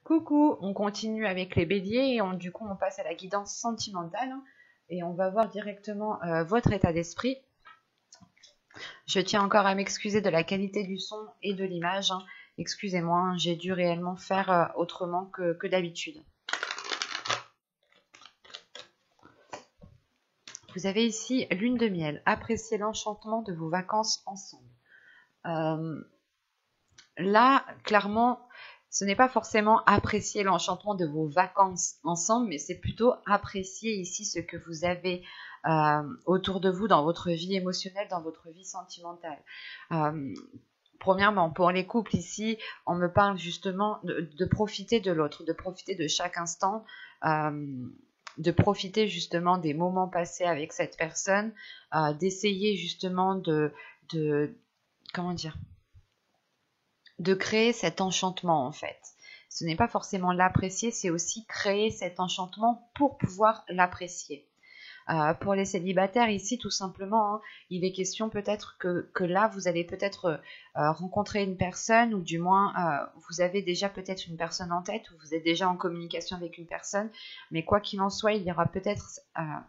Coucou, on continue avec les béliers et du coup on passe à la guidance sentimentale et on va voir directement votre état d'esprit. Je tiens encore à m'excuser de la qualité du son et de l'image. Excusez-moi, j'ai dû réellement faire autrement que d'habitude. Vous avez ici lune de miel. Appréciez l'enchantement de vos vacances ensemble. Là, clairement, ce n'est pas forcément apprécier l'enchantement de vos vacances ensemble, mais c'est plutôt apprécier ici ce que vous avez autour de vous dans votre vie émotionnelle, dans votre vie sentimentale. Premièrement, pour les couples ici, on me parle justement de profiter de l'autre, de profiter de chaque instant, de profiter justement des moments passés avec cette personne, d'essayer justement comment dire, de créer cet enchantement en fait. Ce n'est pas forcément l'apprécier, c'est aussi créer cet enchantement pour pouvoir l'apprécier. Pour les célibataires ici, tout simplement, il est question peut-être que là, vous allez peut-être rencontrer une personne, ou du moins, vous avez déjà peut-être une personne en tête, ou vous êtes déjà en communication avec une personne, mais quoi qu'il en soit, il y aura peut-être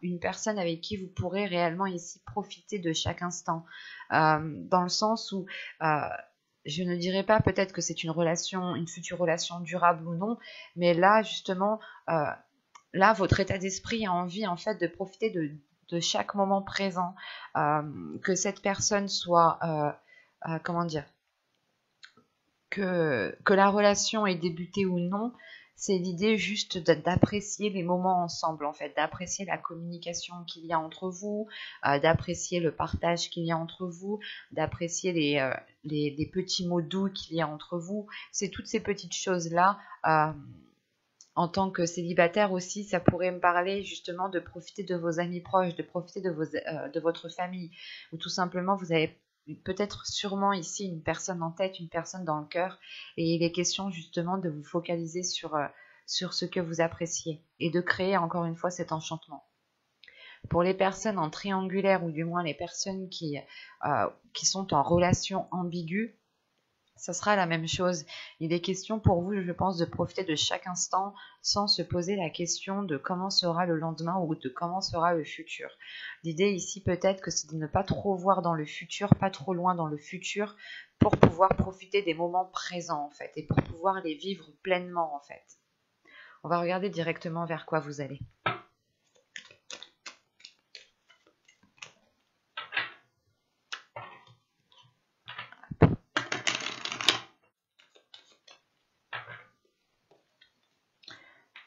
une personne avec qui vous pourrez réellement ici profiter de chaque instant, dans le sens où je ne dirais pas peut-être que c'est une future relation durable ou non, mais là, justement, là, votre état d'esprit a envie, en fait, de profiter de chaque moment présent, que cette personne soit, comment dire, que la relation ait débuté ou non, c'est l'idée juste d'apprécier les moments ensemble, en fait, d'apprécier la communication qu'il y a entre vous, d'apprécier le partage qu'il y a entre vous, d'apprécier les petits mots doux qu'il y a entre vous. C'est toutes ces petites choses-là. En tant que célibataire aussi, ça pourrait me parler justement de profiter de vos amis proches, de profiter de votre famille, ou tout simplement vous avez peut-être sûrement ici une personne en tête, une personne dans le cœur, et il est question justement de vous focaliser sur ce que vous appréciez et de créer encore une fois cet enchantement. Pour les personnes en triangulaire, ou du moins les personnes qui sont en relation ambiguë, ça sera la même chose. Il est question pour vous, je pense, de profiter de chaque instant sans se poser la question de comment sera le lendemain ou de comment sera le futur. L'idée ici peut-être que c'est de ne pas trop voir dans le futur, pas trop loin dans le futur, pour pouvoir profiter des moments présents en fait et pour pouvoir les vivre pleinement en fait. On va regarder directement vers quoi vous allez.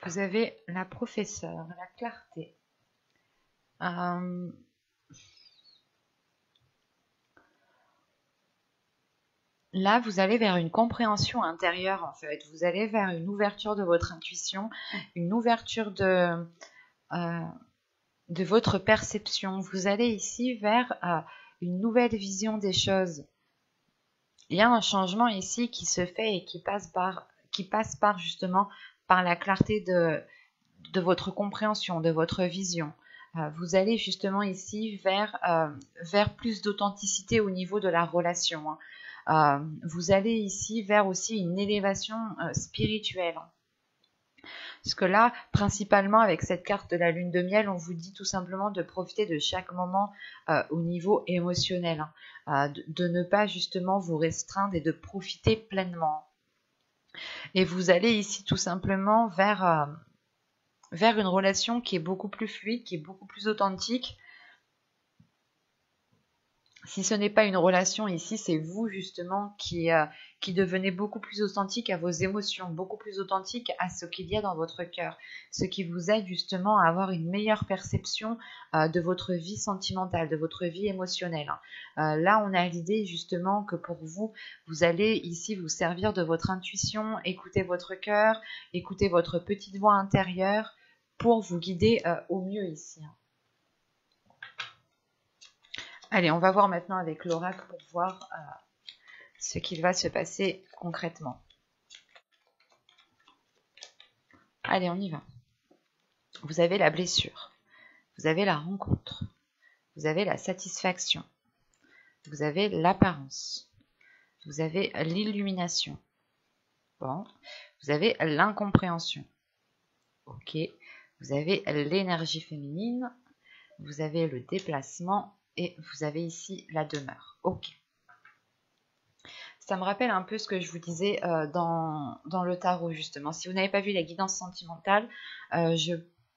Vous avez la professeure, la clarté. Là, vous allez vers une compréhension intérieure, en fait. Vous allez vers une ouverture de votre intuition, une ouverture de votre perception. Vous allez ici vers une nouvelle vision des choses. Il y a un changement ici qui se fait et qui passe par justement par la clarté de votre compréhension, de votre vision. Vous allez justement ici vers plus d'authenticité au niveau de la relation. Vous allez ici vers aussi une élévation spirituelle. Parce que là, principalement avec cette carte de la lune de miel, on vous dit tout simplement de profiter de chaque moment au niveau émotionnel, de ne pas justement vous restreindre et de profiter pleinement. Et vous allez ici tout simplement vers une relation qui est beaucoup plus fluide, qui est beaucoup plus authentique. Si ce n'est pas une relation ici, c'est vous justement qui devenez beaucoup plus authentique à vos émotions, beaucoup plus authentique à ce qu'il y a dans votre cœur, ce qui vous aide justement à avoir une meilleure perception de votre vie sentimentale, de votre vie émotionnelle. Là, on a l'idée justement que pour vous, vous allez ici vous servir de votre intuition, écouter votre cœur, écouter votre petite voix intérieure pour vous guider au mieux ici. Allez, on va voir maintenant avec l'oracle pour voir ce qu'il va se passer concrètement. Allez, on y va. Vous avez la blessure, vous avez la rencontre, vous avez la satisfaction, vous avez l'apparence, vous avez l'illumination. Bon, vous avez l'incompréhension. Ok, vous avez l'énergie féminine, vous avez le déplacement et vous avez ici la demeure. Ok. Ça me rappelle un peu ce que je vous disais dans le tarot, justement. Si vous n'avez pas vu la guidance sentimentale,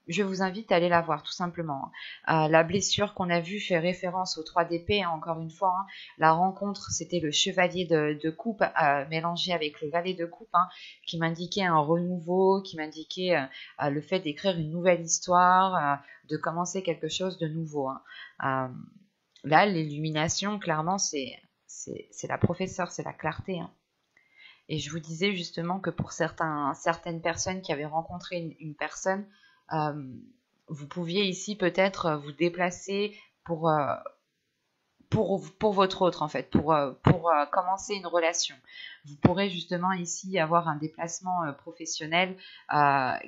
je vous invite à aller la voir, tout simplement. La blessure qu'on a vue fait référence aux 3 d'épée, hein, encore une fois. Hein. La rencontre, c'était le chevalier de coupe mélangé avec le valet de coupe, hein, qui m'indiquait un renouveau, qui m'indiquait le fait d'écrire une nouvelle histoire, de commencer quelque chose de nouveau. Hein. Là, l'illumination, clairement, c'est la professeure, c'est la clarté. Hein. Et je vous disais justement que pour certaines personnes qui avaient rencontré une personne, vous pouviez ici peut-être vous déplacer pour votre autre, en fait, pour commencer une relation. Vous pourrez justement ici avoir un déplacement professionnel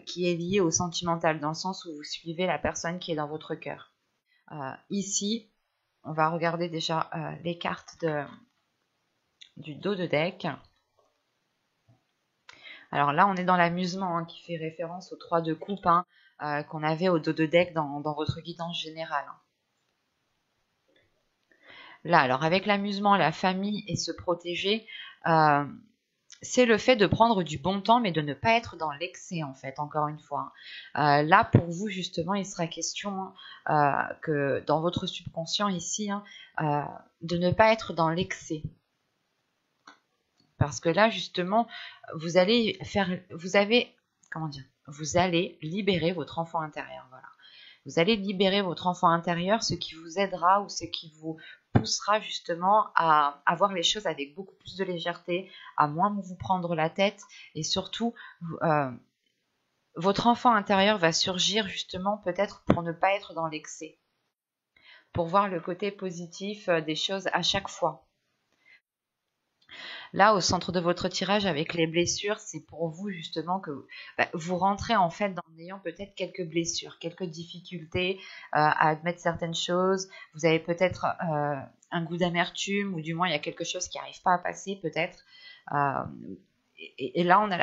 qui est lié au sentimental, dans le sens où vous suivez la personne qui est dans votre cœur. Ici, on va regarder déjà les cartes du dos de deck. Alors là, on est dans l'amusement, hein, qui fait référence aux 3 de coupe, hein, qu'on avait au dos de deck dans votre guidance générale. Hein. Là, alors avec l'amusement, la famille et se protéger, c'est le fait de prendre du bon temps, mais de ne pas être dans l'excès, en fait, encore une fois. Hein. Là, pour vous, justement, il sera question que dans votre subconscient ici, hein, de ne pas être dans l'excès. Parce que là, justement, vous allez libérer votre enfant intérieur. Voilà. Vous allez libérer votre enfant intérieur, ce qui vous aidera ou ce qui vous poussera justement à voir les choses avec beaucoup plus de légèreté, à moins vous prendre la tête, et surtout, votre enfant intérieur va surgir justement peut-être pour ne pas être dans l'excès, pour voir le côté positif des choses à chaque fois. Là, au centre de votre tirage avec les blessures, c'est pour vous justement que vous rentrez en fait en ayant peut-être quelques blessures, quelques difficultés à admettre certaines choses. Vous avez peut-être un goût d'amertume, ou du moins il y a quelque chose qui n'arrive pas à passer peut-être. Et là, on a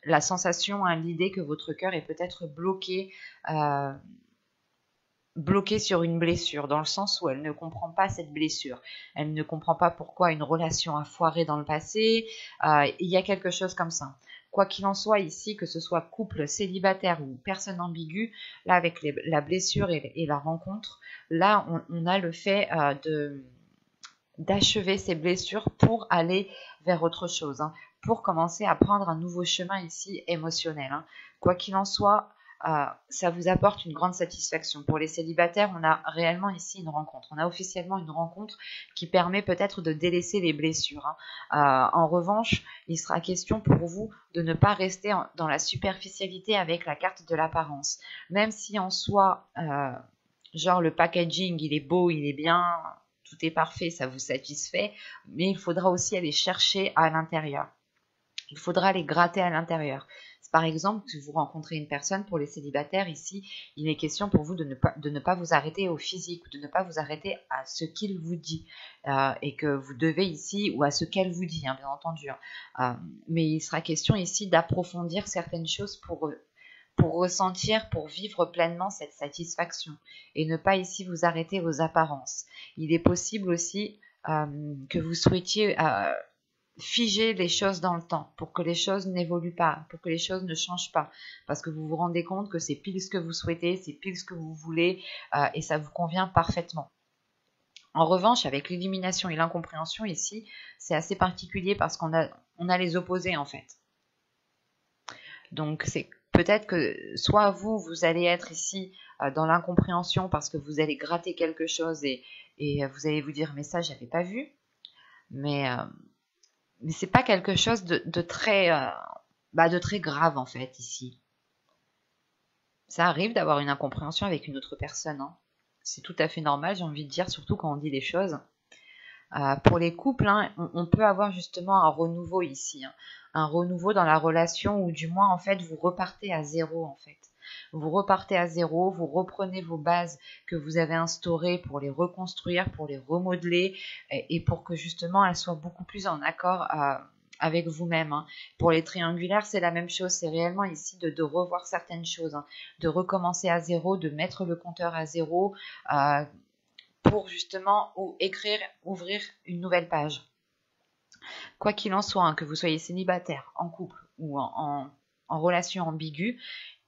la sensation, hein, l'idée que votre cœur est peut-être bloquée sur une blessure, dans le sens où elle ne comprend pas cette blessure. Elle ne comprend pas pourquoi une relation a foiré dans le passé. Il y a quelque chose comme ça. Quoi qu'il en soit ici, que ce soit couple célibataire ou personne ambiguë, là avec la blessure et la rencontre, là on a le fait d'achever ces blessures pour aller vers autre chose, hein, pour commencer à prendre un nouveau chemin ici émotionnel. Hein. Quoi qu'il en soit, ça vous apporte une grande satisfaction. Pour les célibataires, on a réellement ici une rencontre. On a officiellement une rencontre qui permet peut-être de délaisser les blessures. Hein. En revanche, il sera question pour vous de ne pas rester dans la superficialité avec la carte de l'apparence. Même si en soi, genre le packaging, il est beau, il est bien, tout est parfait, ça vous satisfait, mais il faudra aussi aller chercher à l'intérieur. Il faudra aller gratter à l'intérieur. Par exemple, si vous rencontrez une personne, pour les célibataires ici, il est question pour vous de ne pas vous arrêter au physique, de ne pas vous arrêter à ce qu'il vous dit, et que vous devez ici, ou à ce qu'elle vous dit, hein, bien entendu. Hein. Mais il sera question ici d'approfondir certaines choses pour ressentir, pour vivre pleinement cette satisfaction, et ne pas ici vous arrêter aux apparences. Il est possible aussi que vous souhaitiez figer les choses dans le temps, pour que les choses n'évoluent pas, pour que les choses ne changent pas, parce que vous vous rendez compte que c'est pile ce que vous souhaitez, c'est pile ce que vous voulez, et ça vous convient parfaitement. En revanche, avec l'illumination et l'incompréhension ici, c'est assez particulier parce qu'on a les opposés en fait. Donc c'est peut-être que soit vous allez être ici dans l'incompréhension parce que vous allez gratter quelque chose et vous allez vous dire mais ça j'avais pas vu, mais c'est pas quelque chose de très grave en fait ici. Ça arrive d'avoir une incompréhension avec une autre personne, hein. C'est tout à fait normal, j'ai envie de dire, surtout quand on dit des choses. Pour les couples, hein, on peut avoir justement un renouveau ici, hein, un renouveau dans la relation, ou du moins en fait vous repartez à zéro en fait. Vous repartez à zéro, vous reprenez vos bases que vous avez instaurées pour les reconstruire, pour les remodeler, et pour que justement elles soient beaucoup plus en accord avec vous-même, hein. Pour les triangulaires, c'est la même chose. C'est réellement ici de revoir certaines choses, hein, de recommencer à zéro, de mettre le compteur à zéro pour justement ouvrir une nouvelle page. Quoi qu'il en soit, hein, que vous soyez célibataire, en couple ou en relation ambiguë,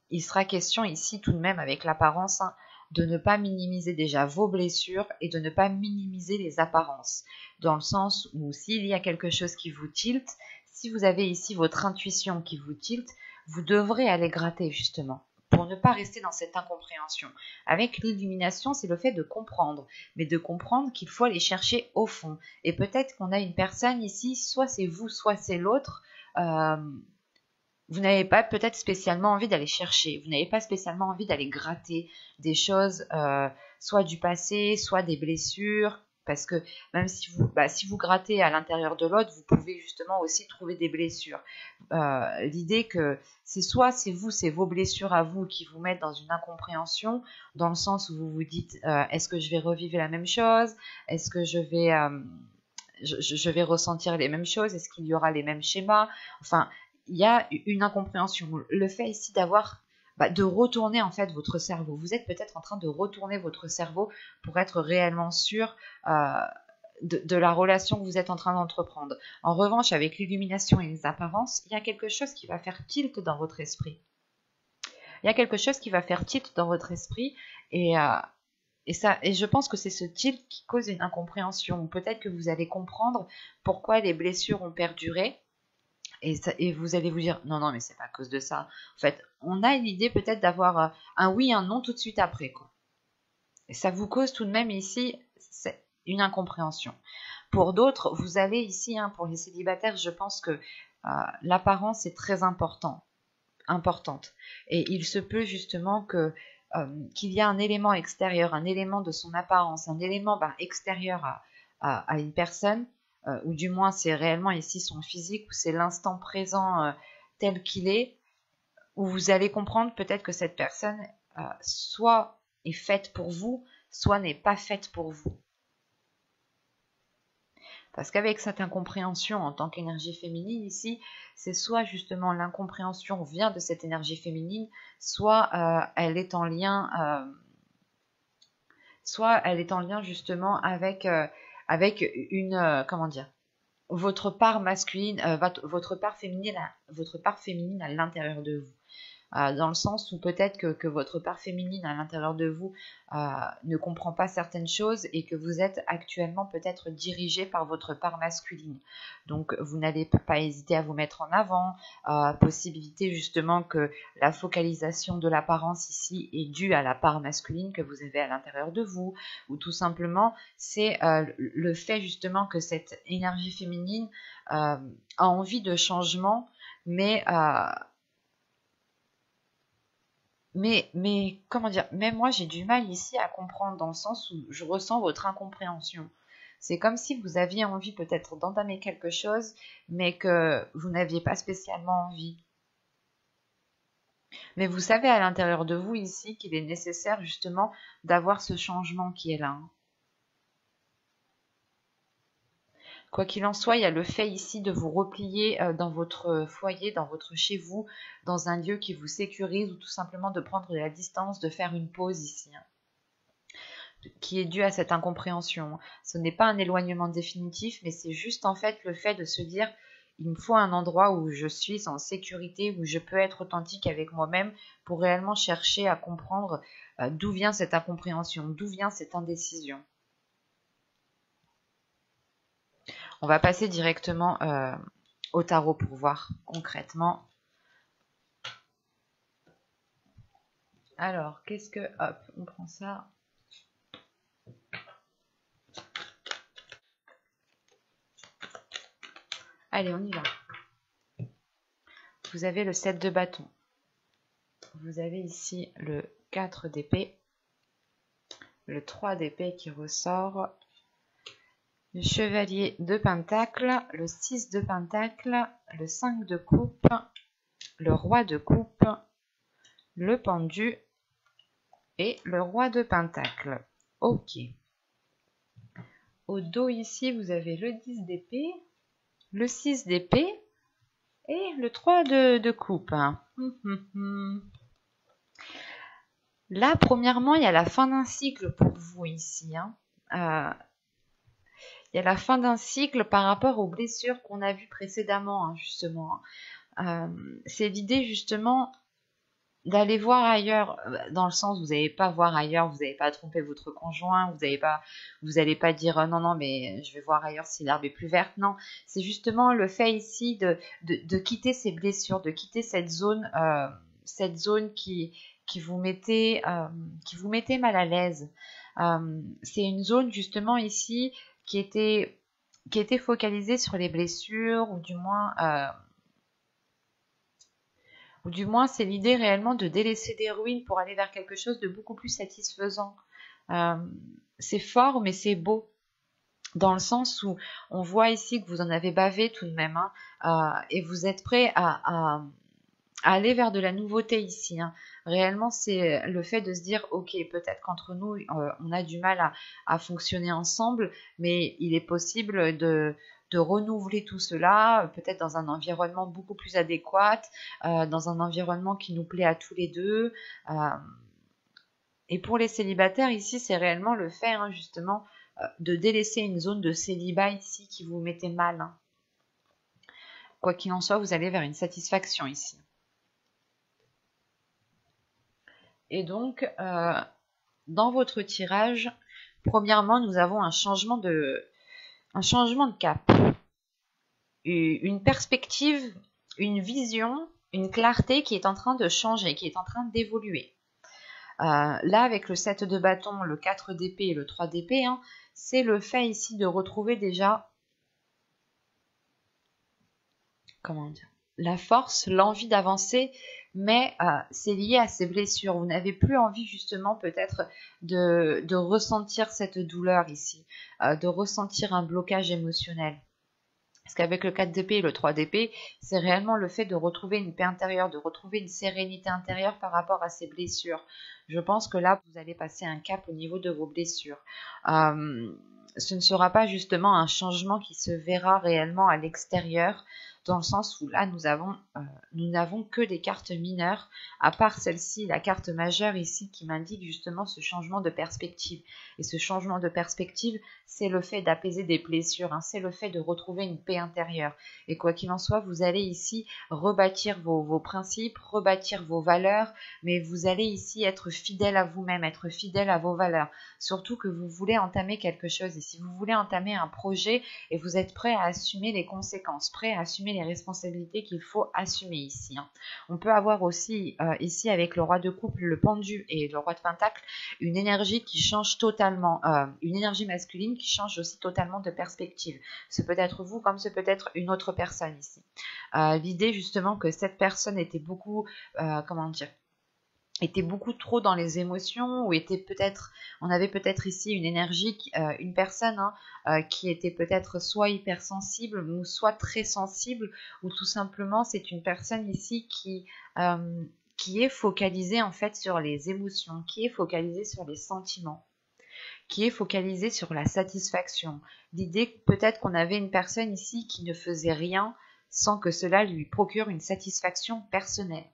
il sera question ici tout de même avec l'apparence, hein, de ne pas minimiser déjà vos blessures et de ne pas minimiser les apparences. Dans le sens où s'il y a quelque chose qui vous tilte, si vous avez ici votre intuition qui vous tilte, vous devrez aller gratter justement pour ne pas rester dans cette incompréhension. Avec l'illumination, c'est le fait de comprendre, mais de comprendre qu'il faut aller chercher au fond. Et peut-être qu'on a une personne ici, soit c'est vous, soit c'est l'autre, vous n'avez pas peut-être spécialement envie d'aller chercher, vous n'avez pas spécialement envie d'aller gratter des choses, soit du passé, soit des blessures, parce que même si vous grattez à l'intérieur de l'autre, vous pouvez justement aussi trouver des blessures. L'idée que soit c'est vous, c'est vos blessures à vous qui vous mettent dans une incompréhension, dans le sens où vous vous dites, est-ce que je vais revivre la même chose? Est-ce que je vais ressentir les mêmes choses? Est-ce qu'il y aura les mêmes schémas? Enfin, il y a une incompréhension. Le fait ici de retourner en fait votre cerveau. Vous êtes peut-être en train de retourner votre cerveau pour être réellement sûr de la relation que vous êtes en train d'entreprendre. En revanche, avec l'illumination et les apparences, il y a quelque chose qui va faire tilt dans votre esprit. Il y a quelque chose qui va faire tilt dans votre esprit et je pense que c'est ce tilt qui cause une incompréhension. Peut-être que vous allez comprendre pourquoi les blessures ont perduré. Et vous allez vous dire, non, mais c'est pas à cause de ça. En fait, on a une idée peut-être d'avoir un oui, un non tout de suite après, quoi. Et ça vous cause tout de même ici une incompréhension. Pour d'autres, vous allez ici, hein, pour les célibataires, je pense que l'apparence est très importante. Et il se peut justement qu'il y a un élément extérieur, un élément de son apparence, un élément extérieur à une personne, ou du moins c'est réellement ici son physique, ou c'est l'instant présent tel qu'il est, où vous allez comprendre peut-être que cette personne soit est faite pour vous, soit n'est pas faite pour vous. Parce qu'avec cette incompréhension en tant qu'énergie féminine ici, c'est soit justement l'incompréhension vient de cette énergie féminine, soit elle est en lien justement avec votre part masculine, votre part féminine à l'intérieur de vous. Dans le sens où peut-être que votre part féminine à l'intérieur de vous ne comprend pas certaines choses et que vous êtes actuellement peut-être dirigé par votre part masculine. Donc vous n'allez pas hésiter à vous mettre en avant, possibilité justement que la focalisation de l'apparence ici est due à la part masculine que vous avez à l'intérieur de vous, ou tout simplement c'est le fait justement que cette énergie féminine a envie de changement, mais comment dire, même moi j'ai du mal ici à comprendre dans le sens où je ressens votre incompréhension. C'est comme si vous aviez envie peut-être d'entamer quelque chose, mais que vous n'aviez pas spécialement envie. Mais vous savez à l'intérieur de vous ici qu'il est nécessaire justement d'avoir ce changement qui est là. Quoi qu'il en soit, il y a le fait ici de vous replier dans votre foyer, dans votre chez vous, dans un lieu qui vous sécurise, ou tout simplement de prendre de la distance, de faire une pause ici, hein, qui est due à cette incompréhension. Ce n'est pas un éloignement définitif, mais c'est juste en fait le fait de se dire il me faut un endroit où je suis en sécurité, où je peux être authentique avec moi-même pour réellement chercher à comprendre d'où vient cette incompréhension, d'où vient cette indécision. On va passer directement au tarot pour voir concrètement. Alors, qu'est-ce que... Hop, on prend ça. Allez, on y va. Vous avez le 7 de bâton. Vous avez ici le 4 d'épée. Le 3 d'épée qui ressort. Le chevalier de pentacle. Le 6 de pentacle. Le 5 de coupe. Le roi de coupe. Le pendu. Et le roi de pentacle. Ok. Au dos ici, vous avez le 10 d'épée. Le 6 d'épée Et le 3 de coupe. Là, premièrement, il y a la fin d'un cycle pour vous ici. Il y a la fin d'un cycle par rapport aux blessures qu'on a vues précédemment, justement. C'est l'idée, justement, d'aller voir ailleurs, dans le sens où vous n'allez pas voir ailleurs, vous n'allez pas tromper votre conjoint, vous n'allez pas dire non, non, mais je vais voir ailleurs si l'herbe est plus verte. Non, c'est justement le fait ici de quitter ces blessures, de quitter cette zone qui vous mettait mal à l'aise. C'est une zone justement ici qui était focalisée sur les blessures, ou du moins c'est l'idée réellement de délaisser des ruines pour aller vers quelque chose de beaucoup plus satisfaisant. C'est fort, mais c'est beau, dans le sens où on voit ici que vous en avez bavé tout de même, et vous êtes prêt à aller vers de la nouveauté ici. Réellement, c'est le fait de se dire, ok, peut-être qu'entre nous, on a du mal à fonctionner ensemble, mais il est possible de renouveler tout cela, peut-être dans un environnement beaucoup plus adéquat, dans un environnement qui nous plaît à tous les deux. Et pour les célibataires, ici, c'est réellement le fait, justement, de délaisser une zone de célibat ici qui vous mettait mal. Quoi qu'il en soit, vous allez vers une satisfaction ici. Et donc, dans votre tirage, premièrement, nous avons un changement de cap, une perspective, une vision, une clarté qui est en train de changer, qui est en train d'évoluer. Là, avec le 7 de bâton, le 4 d'épée et le 3 d'épée, c'est le fait ici de retrouver déjà, comment dire, la force, l'envie d'avancer, mais c'est lié à ces blessures. Vous n'avez plus envie justement peut-être de ressentir cette douleur ici, de ressentir un blocage émotionnel. Parce qu'avec le 4 d'épée et le 3 d'épée, c'est réellement le fait de retrouver une paix intérieure, de retrouver une sérénité intérieure par rapport à ces blessures. Je pense que là, vous allez passer un cap au niveau de vos blessures. Ce ne sera pas justement un changement qui se verra réellement à l'extérieur, dans le sens où là, nous n'avons que des cartes mineures, à part celle-ci, la carte majeure ici, qui m'indique justement ce changement de perspective. Et ce changement de perspective, c'est le fait d'apaiser des blessures, c'est le fait de retrouver une paix intérieure. Et quoi qu'il en soit, vous allez ici rebâtir vos principes, rebâtir vos valeurs, mais vous allez ici être fidèle à vous-même, être fidèle à vos valeurs. Surtout que vous voulez entamer quelque chose. Et si vous voulez entamer un projet et vous êtes prêt à assumer les conséquences, prêt à assumer les responsabilités qu'il faut assumer ici. On peut avoir aussi ici avec le roi de coupe, le pendu et le roi de pentacle, une énergie qui change totalement, une énergie masculine qui change aussi totalement de perspective. Ce peut être vous comme ce peut être une autre personne ici. L'idée justement que cette personne était beaucoup, était beaucoup trop dans les émotions, ou on avait peut-être ici une énergie, une personne qui était peut-être soit hypersensible ou soit très sensible, ou tout simplement c'est une personne ici qui est focalisée en fait sur les émotions, qui est focalisée sur les sentiments, qui est focalisée sur la satisfaction. L'idée peut-être qu'on avait une personne ici qui ne faisait rien sans que cela lui procure une satisfaction personnelle.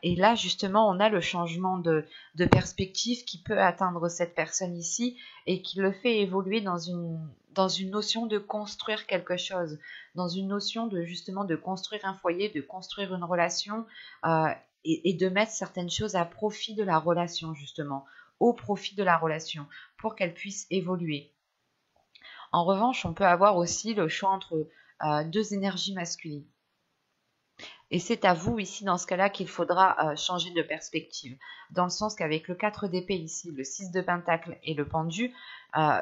Et là, justement, on a le changement de perspective qui peut atteindre cette personne ici et qui le fait évoluer dans une notion de construire quelque chose, dans une notion de justement de construire un foyer, de construire une relation et de mettre certaines choses à profit de la relation, justement, au profit de la relation, pour qu'elle puisse évoluer. En revanche, on peut avoir aussi le choix entre deux énergies masculines. Et c'est à vous ici dans ce cas-là qu'il faudra changer de perspective. Dans le sens qu'avec le 4 d'épée ici, le 6 de pentacle et le pendu,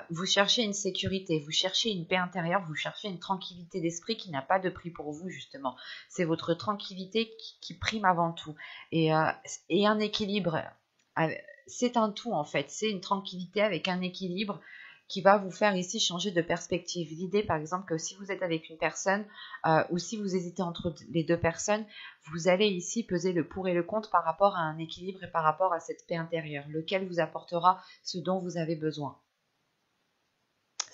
vous cherchez une sécurité, vous cherchez une paix intérieure, vous cherchez une tranquillité d'esprit qui n'a pas de prix pour vous justement. C'est votre tranquillité qui prime avant tout. Et un équilibre, c'est un tout en fait, c'est une tranquillité avec un équilibre qui va vous faire ici changer de perspective. L'idée, par exemple, que si vous êtes avec une personne ou si vous hésitez entre les deux personnes, vous allez ici peser le pour et le contre par rapport à un équilibre et par rapport à cette paix intérieure, lequel vous apportera ce dont vous avez besoin.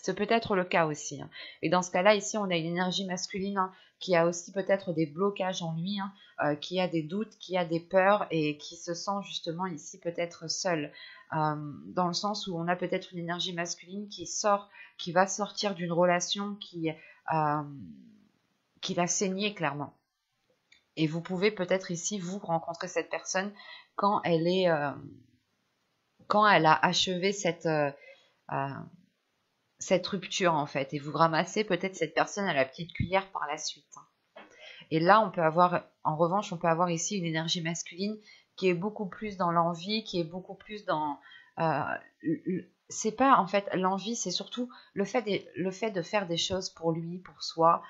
Ce peut être le cas aussi. Et dans ce cas-là, ici, on a une énergie masculine qui a aussi peut-être des blocages en lui, hein, qui a des doutes, qui a des peurs et qui se sent justement ici peut-être seul. Dans le sens où on a peut-être une énergie masculine qui va sortir d'une relation qui l'a saigné clairement. Et vous pouvez peut-être ici, vous, rencontrer cette personne quand elle a achevé cette rupture, en fait. Et vous ramassez peut-être cette personne à la petite cuillère par la suite. Et là, en revanche, on peut avoir ici une énergie masculine qui est beaucoup plus dans l'envie, qui est beaucoup plus dans... c'est pas, en fait, l'envie, c'est surtout le fait de faire des choses pour lui, pour soi,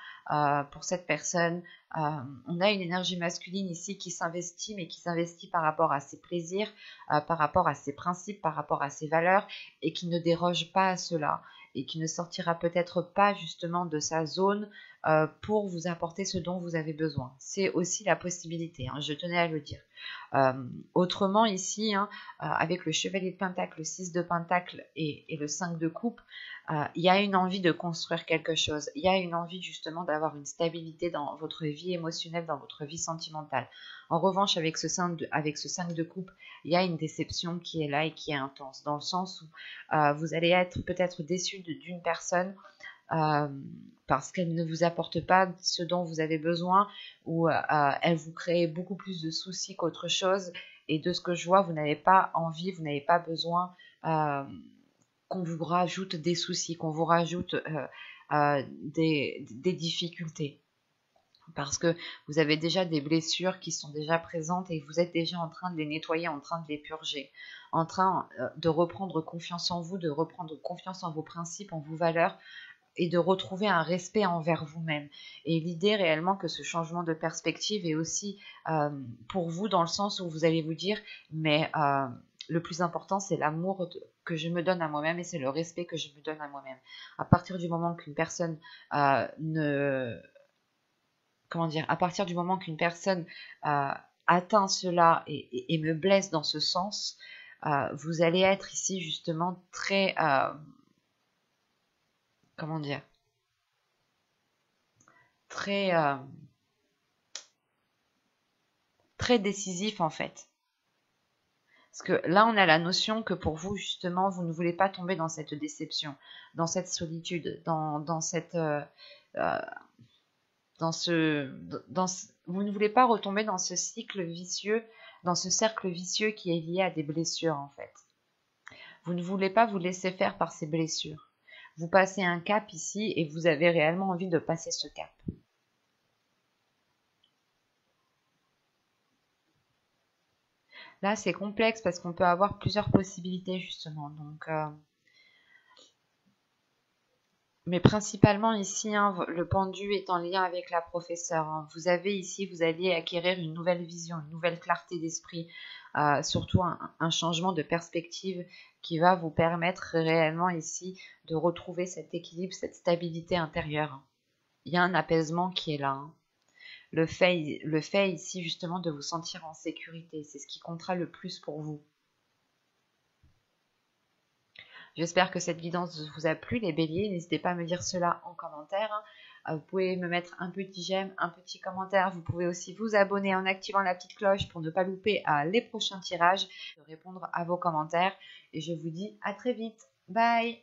pour cette personne. On a une énergie masculine ici qui s'investit, mais qui s'investit par rapport à ses plaisirs, par rapport à ses principes, par rapport à ses valeurs, et qui ne déroge pas à cela, et qui ne sortira peut-être pas justement de sa zone pour vous apporter ce dont vous avez besoin. C'est aussi la possibilité, hein, je tenais à le dire. Autrement ici, hein, avec le chevalier de pentacle, le 6 de pentacle et le 5 de coupe, il y a une envie de construire quelque chose. Il y a une envie justement d'avoir une stabilité dans votre vie émotionnelle, dans votre vie sentimentale. En revanche, avec ce 5 de coupe, il y a une déception qui est là et qui est intense, dans le sens où vous allez être peut-être déçu d'une personne parce qu'elle ne vous apporte pas ce dont vous avez besoin, ou elle vous crée beaucoup plus de soucis qu'autre chose. Et de ce que je vois, vous n'avez pas envie, vous n'avez pas besoin qu'on vous rajoute des soucis, qu'on vous rajoute des difficultés. Parce que vous avez déjà des blessures qui sont déjà présentes et vous êtes déjà en train de les nettoyer, en train de les purger, en train de reprendre confiance en vous, de reprendre confiance en vos principes, en vos valeurs, et de retrouver un respect envers vous-même. Et l'idée réellement que ce changement de perspective est aussi pour vous, dans le sens où vous allez vous dire, mais le plus important, c'est l'amour que je me donne à moi-même et c'est le respect que je me donne à moi-même. À partir du moment qu'une personne à partir du moment qu'une personne atteint cela et me blesse dans ce sens, vous allez être ici justement très... comment dire, très, très décisif en fait. Parce que là, on a la notion que pour vous, justement, vous ne voulez pas tomber dans cette déception, dans cette solitude, dans cette... vous ne voulez pas retomber dans ce cycle vicieux, dans ce cercle vicieux qui est lié à des blessures en fait. Vous ne voulez pas vous laisser faire par ces blessures. Vous passez un cap ici et vous avez réellement envie de passer ce cap. Là, c'est complexe parce qu'on peut avoir plusieurs possibilités justement. Donc, mais principalement ici, hein, le pendu est en lien avec la professeure. Hein. Vous allez acquérir une nouvelle vision, une nouvelle clarté d'esprit, surtout un changement de perspective qui va vous permettre réellement ici de retrouver cet équilibre, cette stabilité intérieure. Il y a un apaisement qui est là. Hein. Le fait ici justement de vous sentir en sécurité, c'est ce qui comptera le plus pour vous. J'espère que cette guidance vous a plu les béliers, n'hésitez pas à me dire cela en commentaire. Vous pouvez me mettre un petit j'aime, un petit commentaire, vous pouvez aussi vous abonner en activant la petite cloche pour ne pas louper les prochains tirages, de répondre à vos commentaires et je vous dis à très vite. Bye!